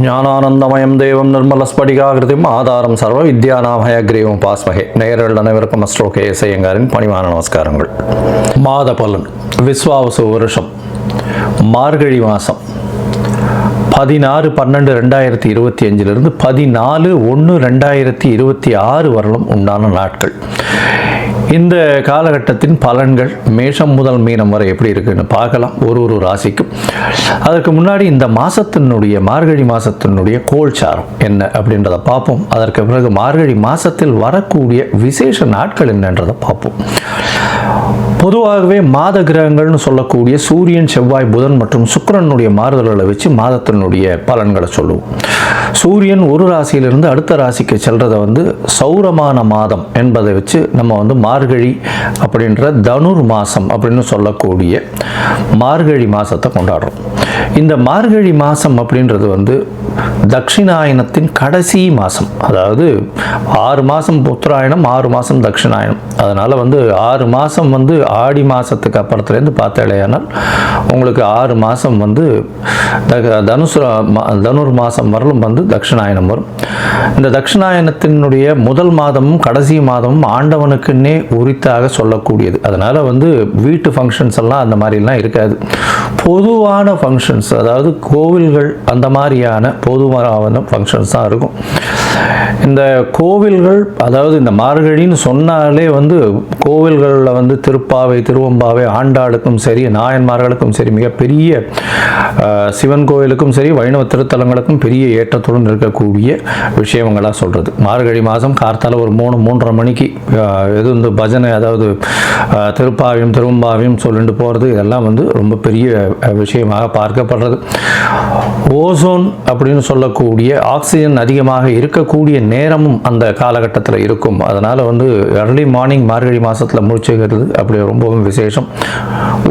ஞானானந்தமயம் தேவம் நிர்மலஸ்படிகாகிருதிம் ஆதாரம் சர்வ வித்யாநாமயக்ரீவம் பாஸ்மகே. நேயர்கள் அனைவருக்கும் அஸ்ட்ரோ கே.எஸ். ஐயங்காரின் பணிவான நமஸ்காரங்கள். மாத பலன். விஸ்வாவசு வருஷம் மார்கழி மாதம் 16/12/2025 14/1/2026 வரலும் உண்டான நாட்கள். இந்த காலகட்டத்தின் பலன்கள் மேஷம் முதல் மீனம் வரை எப்படி இருக்குன்னு பார்க்கலாம், ஒரு ராசிக்கும். அதற்கு முன்னாடி இந்த மாதத்தினுடைய மார்கழி மாதத்தினுடைய கோல்சாரம் என்ன அப்படின்றத பார்ப்போம். அதற்கு பிறகு மார்கழி மாதத்தில் வரக்கூடிய விசேஷ நாட்கள் என்னன்றதை பார்ப்போம். பொதுவாகவே மாத கிரகங்கள்னு சொல்லக்கூடிய சூரியன், செவ்வாய், புதன் மற்றும் சுக்கிரனுடைய மாறுதல்களை வச்சு மாதத்தினுடைய பலன்களை சொல்லுவோம். சூரியன் ஒரு ராசியிலிருந்து அடுத்த ராசிக்கு செல்றதை சௌரமான மாதம் என்பதை வச்சு நம்ம மார்கழி அப்படின்ற தனுர் மாதம் அப்படின்னு சொல்லக்கூடிய மார்கழி மாதத்தை கொண்டாடுறோம். இந்த மார்கழி மாதம் அப்படின்றது தட்சிணாயனத்தின் கடைசி மாதம். அதாவது 6 மாதம் உத்தராயணம், 6 மாதம் தட்சிணாயனம். அதனால் 6 மாதம் ஆடி மாதத்துக்கு அப்புறத்துலேருந்து பார்த்தாலேயானால் உங்களுக்கு 6 மாதம் தனுர் மாதம் வரலும் தட்சிணாயனம் வரும். இந்த தட்சிணாயனத்தினுடைய முதல் மாதமும் கடைசி மாதமும் ஆண்டவனுக்குன்னே உரித்தாக சொல்லக்கூடியது. அதனால் வீட்டு ஃபங்க்ஷன்ஸ் எல்லாம் அந்த மாதிரிலாம் இருக்காது. பொதுவான ஃபங்க்ஷன்ஸ், அதாவது கோவில்கள் அந்த மாதிரியான பொதுவான ஃபங்க்ஷன்ஸ் தான் இருக்கும். இந்த கோவில்கள், அதாவது இந்த மார்கழின்னு சொன்னாலே கோவில்களில் திருப்பாவை, திருவம்பாவை, ஆண்டாளுக்கும் சரி, நாயன்மார்களுக்கும் சரி, மிகப்பெரிய சிவன் கோவிலுக்கும் சரி, வைணவ திருத்தலங்களுக்கும் பெரிய ஏற்றத்துடன் இருக்கக்கூடிய விஷயங்களாக சொல்கிறது. மார்கழி மாதம் கார்த்தால ஒரு 3-3:30 மணிக்கு பஜனை, அதாவது திருப்பாவையும் திருவம்பாவையும் சொல்லிட்டு போகிறது, இதெல்லாம் ரொம்ப பெரிய விஷயமாக பார்க்கப்படுறது. ஓசோன் அப்படின்னு சொல்லக்கூடிய ஆக்சிஜன் அதிகமாக இருக்கக்கூடிய நேரமும் அந்த காலகட்டத்தில் இருக்கும். அதனால் early மார்னிங் மார்கழி மாதத்தில் முடிச்சுக்கிறது அப்படி ரொம்பவும் விசேஷம்.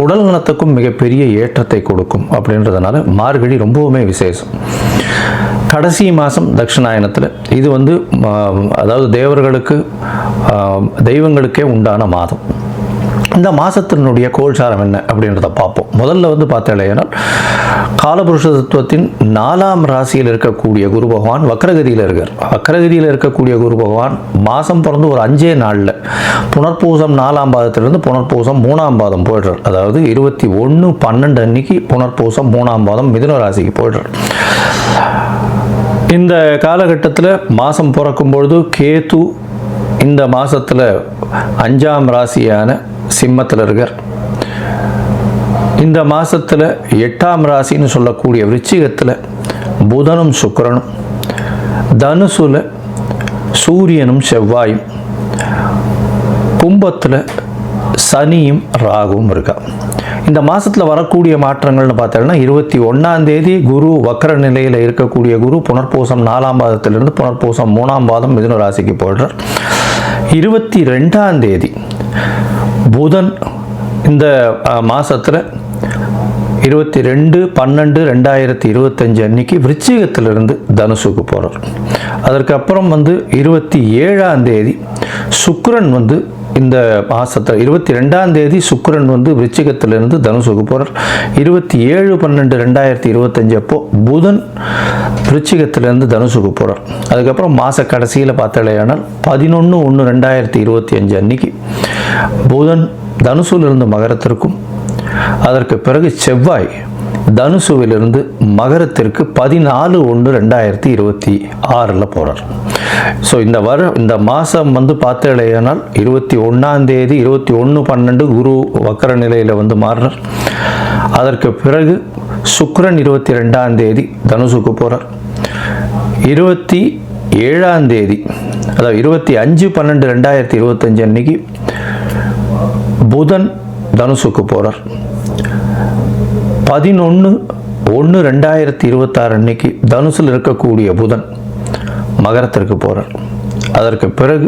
உடல் நலத்துக்கும் மிகப்பெரிய ஏற்றத்தை கொடுக்கும். அப்படின்றதுனால மார்கழி ரொம்பவுமே விசேஷம். கடைசி மாதம் தட்சிணாயனத்தில் இது அதாவது தேவர்களுக்கு, தெய்வங்களுக்கே உண்டான மாதம். இந்த மாதத்தினுடைய கோல்சாரம் என்ன அப்படின்றத பார்ப்போம். முதல்ல பார்த்தாலேனால் காலபுருஷ தத்துவத்தின் 4ஆம் ராசியில் இருக்கக்கூடிய குரு பகவான் வக்ரகதியில் இருக்கார். வக்ரகதியில் இருக்கக்கூடிய குரு பகவான் மாதம் பிறந்து ஒரு 5 நாளில் புனர்பூசம் 4ஆம் பாதத்திலிருந்து புனர்பூசம் 3ஆம் பாதம் போய்டுறார். அதாவது 21/12 அன்னைக்கு புனர்பூசம் 3ஆம் பாதம் மிதுன ராசிக்கு போய்டுறார். இந்த காலகட்டத்தில் மாதம் பிறக்கும் பொழுது கேது இந்த மாதத்தில் 5ஆம் ராசியான சிம்மத்தில் இருக்கார். இந்த மாதத்தில் 8ஆம் ராசின்னு சொல்லக்கூடிய விருச்சிகத்தில் புதனும் சுக்கிரனும், தனுசுல சூரியனும் செவ்வாயும், கும்பத்தில் சனியும் ராகுவும் இருக்கா. இந்த மாதத்தில் வரக்கூடிய மாற்றங்கள்னு பார்த்தோம்னா 21ஆம் தேதி குரு வக்ர நிலையில் இருக்கக்கூடிய குரு புனர்பூசம் 4ஆம் பாதத்திலிருந்து புனர்பூசம் 3ஆம் பாதம் மிதுன ராசிக்கு போடுறார். 22ஆம் தேதி புதன் இந்த மாதத்தில் 22/12/2025 அன்னைக்கு விருச்சிகத்திலிருந்து தனுசுக்கு போகிறார். அதற்கப்புறம் 27ஆம் தேதி சுக்கிரன் இந்த மாதத்தில் 22ஆம் தேதி சுக்கிரன் விருச்சிகத்திலிருந்து தனுசுக்கு போகிறார். 27/12/2025 அப்போ புதன் விருச்சிகத்திலிருந்து தனுசுக்கு போகிறார். அதுக்கப்புறம் மாத கடைசியில் பார்த்தாலேயானால் 11/1/2025 அன்னைக்கு புதன் தனுசுவிலிருந்து மகரத்திற்கும், அதற்கு பிறகு செவ்வாய் தனுசுவிலிருந்து மகரத்திற்கு 14/1/2026 போகிறார். ஸோ இந்த மாதம் பார்த்தாலேயானால் 21ஆம் தேதி 21/12 குரு வக்கர நிலையில் மாறுறார். அதற்கு பிறகு சுக்கிரன் 22ஆம் தேதி தனுசுக்கு போகிறார். 27ஆம் தேதி, அதாவது 25/12/2025 அன்னைக்கு புதன் தனுசுக்கு போகிறார். 11/1/2026 அன்னைக்கு தனுசில் இருக்கக்கூடிய புதன் மகரத்திற்கு போகிறார். அதற்கு பிறகு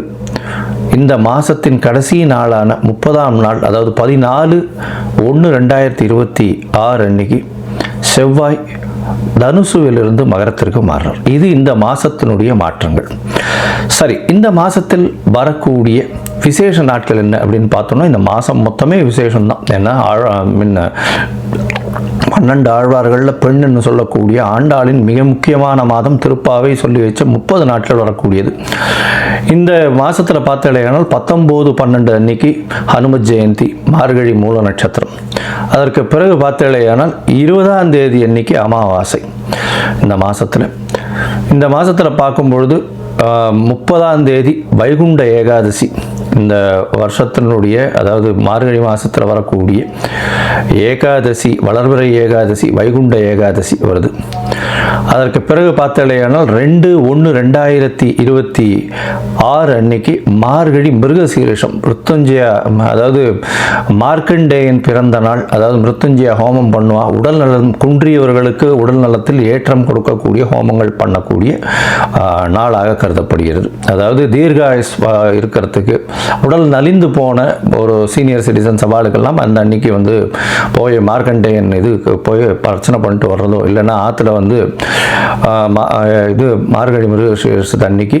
இந்த மாதத்தின் கடைசி நாளான 30ஆம் நாள், அதாவது 14/1/2026 அன்னைக்கு செவ்வாய் தனுசுவிலிருந்து மகரத்திற்கு மாறுறார். இது இந்த மாதத்தினுடைய மாற்றங்கள். சரி, இந்த மாதத்தில் வரக்கூடிய விசேஷ நாட்கள் என்ன அப்படின்னு பார்த்தோம்னா, இந்த மாதம் மொத்தமே விசேஷம்தான். ஏன்னா 12 ஆழ்வார்களில் பெண்ணுன்னு சொல்லக்கூடிய ஆண்டாளின் மிக முக்கியமான மாதம் திருப்பாவை சொல்லி வச்ச 30 நாட்கள் வரக்கூடியது. இந்த மாதத்தில் பார்த்தீங்கன்னா 19-12 அன்னைக்கு ஹனுமத் ஜெயந்தி, மார்கழி மூல நட்சத்திரம். அதற்கு பிறகு பார்த்தீங்கன்னா 20ஆம் தேதி அன்னைக்கு அமாவாசை. இந்த மாதத்தில் பார்க்கும்பொழுது 30ஆம் தேதி வைகுண்ட ஏகாதசி. இந்த வருஷத்தினுடைய அதாவது மார்கழி மாதத்தில் வரக்கூடிய ஏகாதசி, வளர்பிறை ஏகாதசி, வைகுண்ட ஏகாதசி வருது. அதற்கு பிறகு பார்த்தலையானால் 2/1/2026 அன்னைக்கு மார்கழி மிருகசீரிஷம், மிருத்யுஞ்சய, அதாவது மார்க்கண்டேயன் பிறந்த நாள். அதாவது மிருத்யுஞ்சய ஹோமம் பண்ணுவா. உடல் நலம் குன்றியவர்களுக்கு உடல் நலத்தில் ஏற்றம் கொடுக்கக்கூடிய ஹோமங்கள் பண்ணக்கூடிய நாளாக கருதப்படுகிறது. அதாவது தீர்காயுஸ் இருக்கிறதுக்கு, உடல் நலிந்து போன ஒரு சீனியர் சிட்டிசன்ஸ் அவளுக்கெல்லாம் அந்த அன்னைக்கு வந்து போய் மார்க்கண்டேயன் போய் பிரச்சனை பண்ணிட்டு வர்றதோ, இல்லைன்னா ஆற்றுல வந்து இது மார்கழி மிருகசீரிஷத்து அன்னைக்கு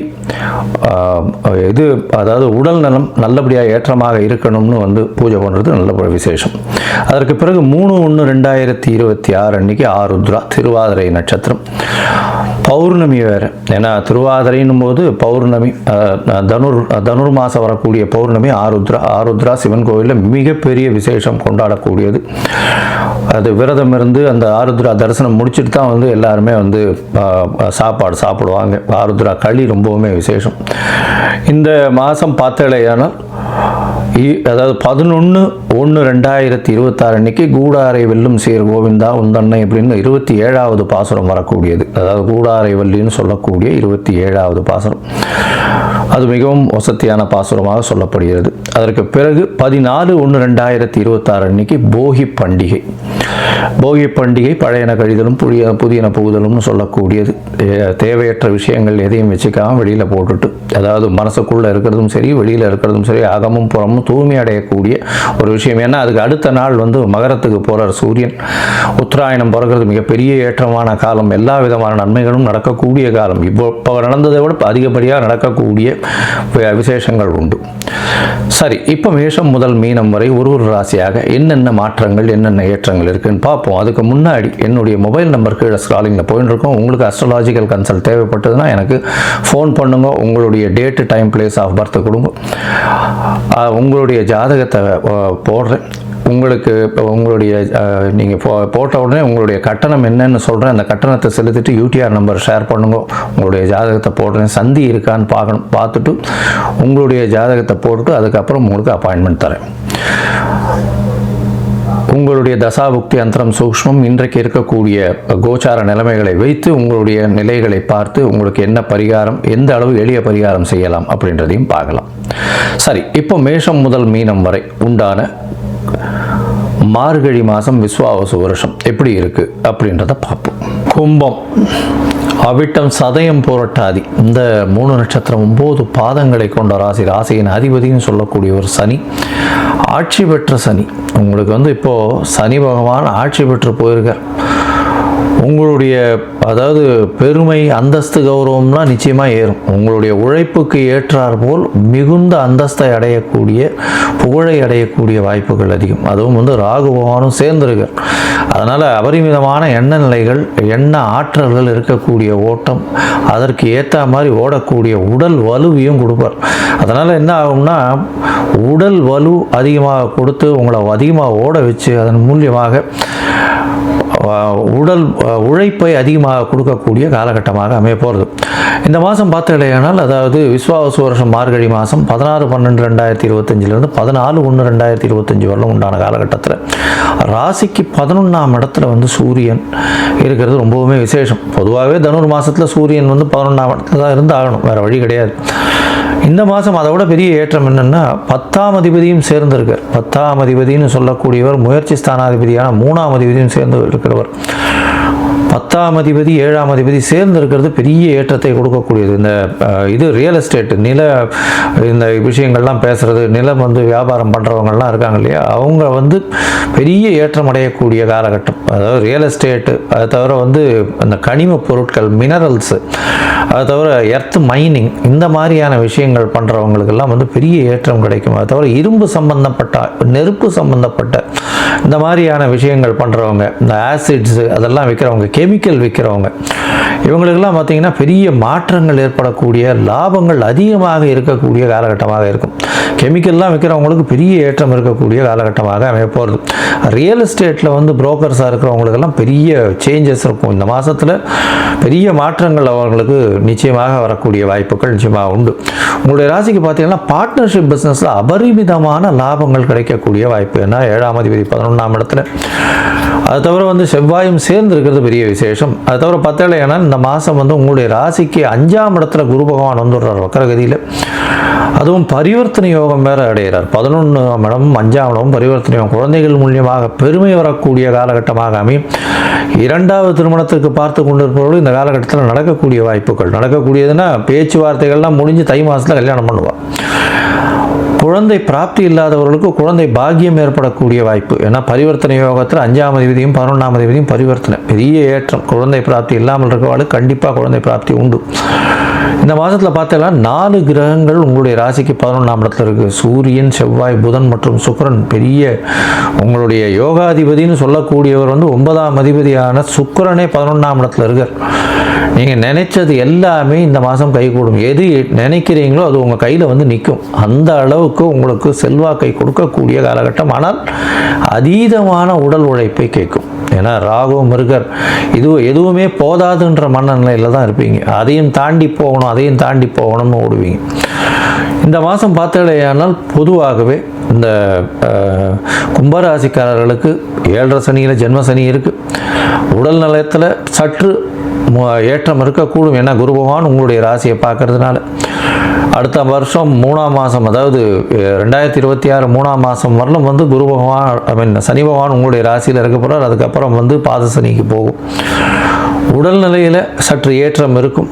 அதாவது உடல் நலம் நல்லபடியாக ஏற்றமாக இருக்கணும்னு வந்து பூஜை பண்ணுறது நல்ல விசேஷம். அதற்கு பிறகு 3/1/2026 அன்னைக்கு ஆருத்ரா, திருவாதிரை நட்சத்திரம், பௌர்ணமி வேறு. ஏன்னா திருவாதிரைன்னும் போது பௌர்ணமி, தனுர் மாதம் வரக்கூடிய பௌர்ணமி ஆருத்ரா சிவன் கோவிலில் மிகப்பெரிய விசேஷம் கொண்டாடக்கூடியது. அது விரதம் இருந்து அந்த ஆருத்ரா தரிசனம் முடிச்சுட்டு தான் வந்து எல்லாருமே வந்து சாப்பாடு சாப்பிடுவாங்க. ஆருத்ரா களி ரொம்பவுமே விசேஷம். இந்த மாதம் பார்த்தலையானால் அதாவது 11/1/2026 அன்னைக்கு கூடாரை வெல்லும் சேர் கோவிந்தா உந்தன்னை அப்படின்னு 27வது பாசுரம் வரக்கூடியது. அதாவது கூடாரை வல்லின்னு சொல்லக்கூடிய 27வது பாசுரம். அது மிகவும் வசதியான பாசுரமாக சொல்லப்படுகிறது. அதற்கு பிறகு 14/1/2026 அன்னைக்கு போகி பண்டிகை. போகி பண்டிகை பழையன கழிதலும் புதியன புகுதலும்னு சொல்லக்கூடியது. தேவையற்ற விஷயங்கள் எதையும் வச்சுக்காமல் வெளியில் போட்டுட்டு, அதாவது மனசுக்குள்ளே இருக்கிறதும் சரி வெளியில் இருக்கிறதும் சரி அகமும் புறமும் தூய்மை அடையக்கூடிய ஒரு விஷயம். ஏன்னா அதுக்கு அடுத்த நாள் வந்து மகரத்துக்கு போகிறார் சூரியன். உத்தராயணம் பிறகுறது மிகப்பெரிய ஏற்றமான காலம். எல்லா விதமான நன்மைகளும் நடக்கக்கூடிய காலம். இப்போ நடந்ததை விட அதிகப்படியாக நடக்கக்கூடிய விசேஷங்கள் உண்டு. சரி, இப்போ மேஷம் முதல் மீனம் வரை ஒரு ராசியாக என்னென்ன மாற்றங்கள் என்னென்ன ஏற்றங்கள் இருக்குன்னு பார்ப்போம். அதுக்கு முன்னாடி என்னுடைய மொபைல் நம்பர் கீழே ஸ்க்ராலிங்கில் போயின்னு இருக்கோம். உங்களுக்கு அஸ்ட்ராலாஜிக்கல் கன்சல்ட் தேவைப்பட்டதுன்னா எனக்கு ஃபோன் பண்ணுங்க. உங்களுடைய date, time, place of birth கொடுங்க. உங்களுடைய ஜாதகத்தை போடுறேன். உங்களுக்கு உங்களுடைய நீங்கள் போட்ட உடனே உங்களுடைய கட்டணம் என்னன்னு சொல்கிறேன். அந்த கட்டணத்தை செலுத்திட்டு யூடிஆர் நம்பர் ஷேர் பண்ணுங்க. உங்களுடைய ஜாதகத்தை போடுறேன். சந்தி இருக்கான்னு பார்க்கணும். பார்த்துட்டு உங்களுடைய ஜாதகத்தை போட்டுட்டு அதுக்கப்புறம் உங்களுக்கு அப்பாயின்மெண்ட் தரேன். உங்களுடைய தசாபுக்தி அந்தரம் சூக்ஷ்மம் இன்றைக்கு இருக்கக்கூடிய கோச்சார நிலைமைகளை வைத்து உங்களுடைய நிலைகளை பார்த்து உங்களுக்கு என்ன பரிகாரம், எந்த அளவு எளிய பரிகாரம் செய்யலாம் அப்படின்றதையும் பார்க்கலாம். சரி, இப்போ மேஷம் முதல் மீனம் வரை உண்டான மார்கழி மாதம் விஸ்வாவசு வருஷம் எப்படி இருக்குது அப்படின்றத பார்ப்போம். கும்பம், அவிட்டம், சதயம், புரட்டாதி இந்த 3 நட்சத்திரம் 9 பாதங்களை கொண்ட ராசி. ராசியின் அதிபதினு சொல்லக்கூடிய ஒரு சனி, ஆட்சி பெற்ற சனி. உங்களுக்கு வந்து இப்போது சனி பகவான் ஆட்சி பெற்று போயிருக்கார். உங்களுடைய அதாவது பெருமை, அந்தஸ்து, கௌரவம்லாம் நிச்சயமாக ஏறும். உங்களுடைய உழைப்புக்கு ஏற்றார் போல் மிகுந்த அந்தஸ்தை அடையக்கூடிய, புகழை அடையக்கூடிய வாய்ப்புகள் அதிகம். அதுவும் வந்து ராகு பகவானும் சேர்ந்திருக்கார். அதனால் அபரிமிதமான எண்ண நிலைகள், எண்ண ஆற்றல்கள் இருக்கக்கூடிய ஓட்டம், அதற்கு ஏற்ற மாதிரி ஓடக்கூடிய உடல் வலுவையும் கொடுப்பார். அதனால் என்ன ஆகும்னா உடல் வலு அதிகமாக கொடுத்து உங்களை அதிகமாக ஓட வச்சு அதன் மூலியமாக உடல் உழைப்பை அதிகமாக கொடுக்கக்கூடிய காலகட்டமாக அமைய போகிறது. இந்த மாதம் பார்த்தீங்கன்னா அதாவது விஸ்வாவசு வருஷம் மார்கழி மாதம் 16/12/2025 14/1/2025 வரலும் உண்டான காலகட்டத்தில் ராசிக்கு 11ஆம் இடத்துல வந்து சூரியன் இருக்கிறது ரொம்பவுமே விசேஷம். பொதுவாகவே தனுர் மாதத்தில் சூரியன் வந்து 11ஆம் இடத்துல தான் இருந்து ஆகணும், வேறு வழி கிடையாது. இந்த மாதம் அதை விட பெரிய ஏற்றம் என்னென்னா 10ஆம் அதிபதியும் சேர்ந்திருக்கார். 10ஆம் அதிபதினு சொல்லக்கூடியவர் முயற்சி ஸ்தானாதிபதியான 3ஆம் அதிபதியும் சேர்ந்து இருக்கிறவர். 10ஆம் அதிபதி 7ஆம் அதிபதி சேர்ந்து இருக்கிறது பெரிய ஏற்றத்தை கொடுக்கக்கூடியது. இது ரியல் எஸ்டேட், நில இந்த விஷயங்கள்லாம் பேசுகிறது, நிலம் வந்து வியாபாரம் பண்ணுறவங்கள்லாம் இருக்காங்க இல்லையா, அவங்க வந்து பெரிய ஏற்றம் அடையக்கூடிய காலகட்டம். அதாவது ரியல் எஸ்டேட்டு, அதை தவிர வந்து அந்த கனிம பொருட்கள், மினரல்ஸு, அதை தவிர எர்த் மைனிங், இந்த மாதிரியான விஷயங்கள் பண்ணுறவங்களுக்கெல்லாம் வந்து பெரிய ஏற்றம் கிடைக்கும். அதை தவிர இரும்பு சம்பந்தப்பட்ட, நெருப்பு சம்பந்தப்பட்ட இந்த மாதிரியான விஷயங்கள் பண்ணுறவங்க, இந்த ஆசிட்ஸு அதெல்லாம் விற்கிறவங்க, கெமிக்கல் விற்கிறவங்க, இவங்களுக்கெல்லாம் பார்த்திங்கன்னா பெரிய மாற்றங்கள் ஏற்படக்கூடிய, லாபங்கள் அதிகமாக இருக்கக்கூடிய காலகட்டமாக இருக்கும். கெமிக்கல்லாம் விற்கிறவங்களுக்கு பெரிய ஏற்றம் இருக்கக்கூடிய காலகட்டமாக அமைய போகிறது. ரியல் எஸ்டேட்டில் வந்து புரோக்கர்ஸாக இருக்கிறவங்களுக்கெல்லாம் பெரிய சேஞ்சஸ் இருக்கும். இந்த மாதத்தில் பெரிய மாற்றங்கள் அவர்களுக்கு நிச்சயமாக வரக்கூடிய வாய்ப்புகள் நிச்சயமாக உண்டு. உங்களுடைய ராசிக்கு பார்த்தீங்கன்னா பார்ட்னர்ஷிப் பிஸ்னஸில் அபரிமிதமான லாபங்கள் கிடைக்கக்கூடிய வாய்ப்பு. ஏன்னா 7ஆம் அதிபதி 11ஆம் இடத்துல, அது தவிர வந்து செவ்வாயும் சேர்ந்து இருக்கிறது பெரிய விசேஷம். அது தவிர பார்த்தீங்கன்னா ஏன்னா இந்த மாதம் வந்து உங்களுடைய ராசிக்கு 5ஆம் இடத்துல குரு பகவான் வந்துடுறார் வக்கரகதியில். அதுவும் பரிவர்த்தனை யோகம் வேறு அடைகிறார். 11ஆம் இடமும் 5ஆம் இடமும் பரிவர்த்தனை யோகம், குழந்தைகள் மூலியமாக பெருமை வரக்கூடிய காலகட்டமாக அமையும். 2வது திருமணத்திற்கு பார்த்து கொண்டிருப்பவர்கள் இந்த காலகட்டத்தில் நடக்கக்கூடிய வாய்ப்புகள், நடக்கக்கூடியதுன்னா பேச்சுவார்த்தைகள்லாம் முடிஞ்சு தை மாதத்தில் கல்யாணம் பண்ணுவார். குழந்தை பிராப்தி இல்லாதவர்களுக்கு குழந்தை பாக்கியம் ஏற்படக்கூடிய வாய்ப்பு. ஏன்னா பரிவர்த்தனை யோகத்தில் 5ஆம் அதிபதியும் 11ஆம் அதிபதியும் பரிவர்த்தனை, பெரிய ஏற்றம். குழந்தை பிராப்தி இல்லாமல் இருக்கிறவர்களுக்கு கண்டிப்பாக குழந்தை பிராப்தி உண்டு. இந்த மாதத்தில் பார்த்தீங்கன்னா 4 கிரகங்கள் உங்களுடைய ராசிக்கு 11ஆம் இடத்துல இருக்குது. சூரியன், செவ்வாய், புதன் மற்றும் சுக்கிரன். பெரிய உங்களுடைய யோகாதிபதினு சொல்லக்கூடியவர் வந்து 9ஆம் அதிபதியான சுக்கிரனே 11ஆம் இடத்துல இருக்கார். நீங்கள் நினைச்சது எல்லாமே இந்த மாதம் கைகூடும். எது நினைக்கிறீங்களோ அது உங்கள் கையில் வந்து நிற்கும். அந்த அளவுக்கு உங்களுக்கு செல்வாக்கை கொடுக்கக்கூடிய காலகட்டம். ஆனால் அதீதமான உடல் உழைப்பை கேட்கும். ஏன்னா ராகு மிருகர் எதுவுமே போதாதுன்ற மனநிலையில் தான் இருப்பீங்க. அதையும் தாண்டி போகணும்னு ஓடுவீங்க. இந்த மாதம் பார்த்தீங்கன்னா பொதுவாகவே இந்த கும்பராசிக்காரர்களுக்கு 7.5 சனியில் ஜென்ம சனி இருக்குது. உடல் நலத்தில் சற்று ஏற்றம் இருக்கக்கூடும். ஏன்னா குரு பகவான் உங்களுடைய ராசியை பார்க்கறதுனால அடுத்த வருஷம் 3ஆம் மாதம், அதாவது 2026 3ஆம் மாதம் வரலும் வந்து குரு பகவான் சனி பகவான் உங்களுடைய ராசியில் இருக்க போகிறார். அதுக்கப்புறம் வந்து பாத சனிக்கு போகும். உடல்நிலையில் சற்று ஏற்றம் இருக்கும்.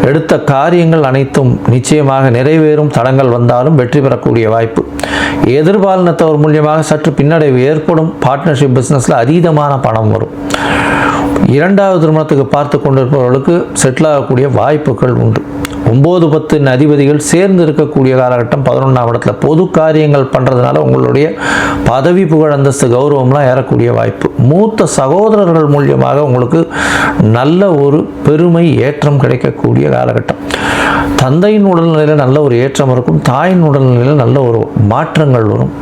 எடுத்த காரியங்கள் அனைத்தும் நிச்சயமாக நிறைவேறும். தடங்கள் வந்தாலும் வெற்றி பெறக்கூடிய வாய்ப்பு. எதிர்பாலினத்தவர் மூலியமாக சற்று பின்னடைவு ஏற்படும். பார்ட்னர்ஷிப் பிஸ்னஸில் அதீதமான பணம் வரும். 2வது திருமணத்துக்கு பார்த்து கொண்டிருப்பவர்களுக்கு செட்டில் ஆகக்கூடிய வாய்ப்புகள் உண்டு. 9, 10 அதிபதிகள் சேர்ந்து இருக்கக்கூடிய காலகட்டம். 11ஆம் இடத்துல பொது காரியங்கள் பண்ணுறதுனால உங்களுடைய பதவி, புகழ், அந்தஸ்து, கௌரவம்லாம் ஏறக்கூடிய வாய்ப்பு. மூத்த சகோதரர்கள் மூலியமாக உங்களுக்கு நல்ல ஒரு பெருமை, ஏற்றம் கிடைக்கக்கூடிய காலகட்டம். தந்தையின் உடல்நிலையில் நல்ல ஒரு ஏற்றம் இருக்கும். தாயின் உடல்நிலையில் நல்ல ஒரு மாற்றங்கள் வரும்.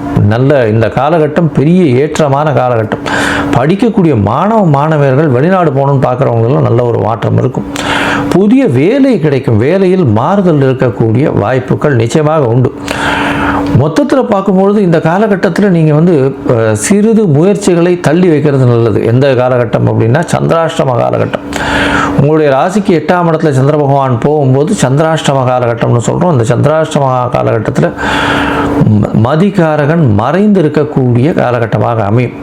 இந்த காலகட்டம் பெரிய ஏற்றமான காலகட்டம். படிக்கக்கூடிய மாணவர்கள் வெளிநாடு போகணும்னு பார்க்குறவங்களும் நல்ல ஒரு மாற்றம் இருக்கும். புதிய வேலை கிடைக்கும். வேலையில் மாறுதல் இருக்கக்கூடிய வாய்ப்புகள் நிச்சயமாக உண்டு. மொத்தத்தில் பார்க்கும்பொழுது இந்த காலகட்டத்தில் நீங்கள் வந்து சிறிது முயற்சிகளை தள்ளி வைக்கிறது நல்லது. எந்த காலகட்டம் அப்படின்னா சந்திராஷ்டம காலகட்டம். உங்களுடைய ராசிக்கு 8ஆம் இடத்துல சந்திர பகவான் போகும்போது சந்திராஷ்டம காலகட்டம்னு சொல்கிறோம். அந்த சந்திராஷ்டம காலகட்டத்தில் மதிகாரகன் மறைந்து இருக்கக்கூடிய காலகட்டமாக அமையும்.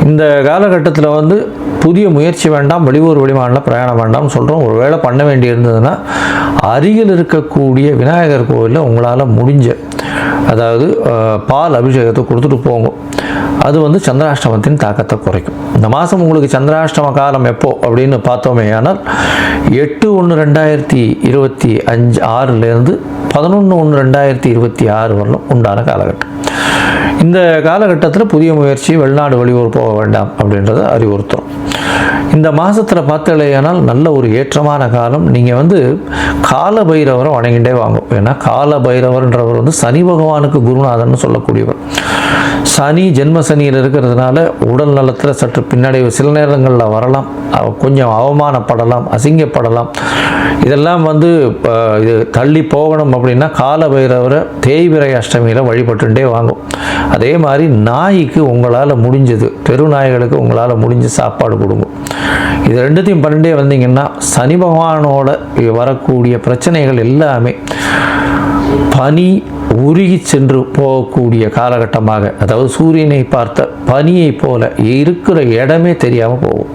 இந்த காலகட்டத்தில் வந்து புதிய முயற்சி வேண்டாம், வெளியூர் வெளிமாநில பிரயாணம் வேண்டாம்னு சொல்கிறோம். ஒரு வேளை பண்ண வேண்டி இருந்ததுன்னா அருகில் இருக்கக்கூடிய விநாயகர் கோவிலில் உங்களால் முடிஞ்ச, அதாவது பால் அபிஷேகத்தை கொடுத்துட்டு போங்க. அது வந்து சந்திராஷ்டமத்தின் தாக்கத்தை குறைக்கும். இந்த மாதம் உங்களுக்கு சந்திராஷ்டம காலம் எப்போ அப்படின்னு பார்த்தோமே ஆனால் 8/1/2026 11/1/2026 வரலும் உண்டான காலகட்டம். இந்த காலகட்டத்தில் புதிய முயற்சி, வெளிநாடு வெளியூர் போக வேண்டாம் அப்படின்றத அறிவுறுத்தும். இந்த மாதத்தில் பார்த்தலையானால் நல்ல ஒரு ஏற்றமான காலம். நீங்கள் வந்து கால பைரவரை வணங்கிட்டே வாங்கும். ஏன்னா கால பைரவர்ன்றவர் வந்து சனி பகவானுக்கு குருநாதன் சொல்லக்கூடியவர். சனி ஜென்ம சனியில் இருக்கிறதுனால உடல் நலத்தில் சற்று பின்னடைவு சில நேரங்களில் வரலாம். கொஞ்சம் அவமானப்படலாம், அசிங்கப்படலாம். இதெல்லாம் வந்து இது தள்ளி போகணும் அப்படின்னா கால பைரவரை தேய்பிறை அஷ்டமியில் வழிபட்டுட்டே வாங்கும். அதே மாதிரி நாய்க்கு உங்களால் முடிஞ்சது, தெரு நாய்களுக்கு உங்களால் முடிஞ்ச சாப்பாடு கொடுங்க. இது ரெண்டுத்தையும் பண்ணிட்டே வந்தீங்கன்னா சனி பகவானோட வரக்கூடிய பிரச்சனைகள் எல்லாமே பனி உருகி சென்று போகக்கூடிய காலகட்டமாக, அதாவது சூரியனை பார்த்த பனியை போல இருக்கிற இடமே தெரியாமல் போகும்.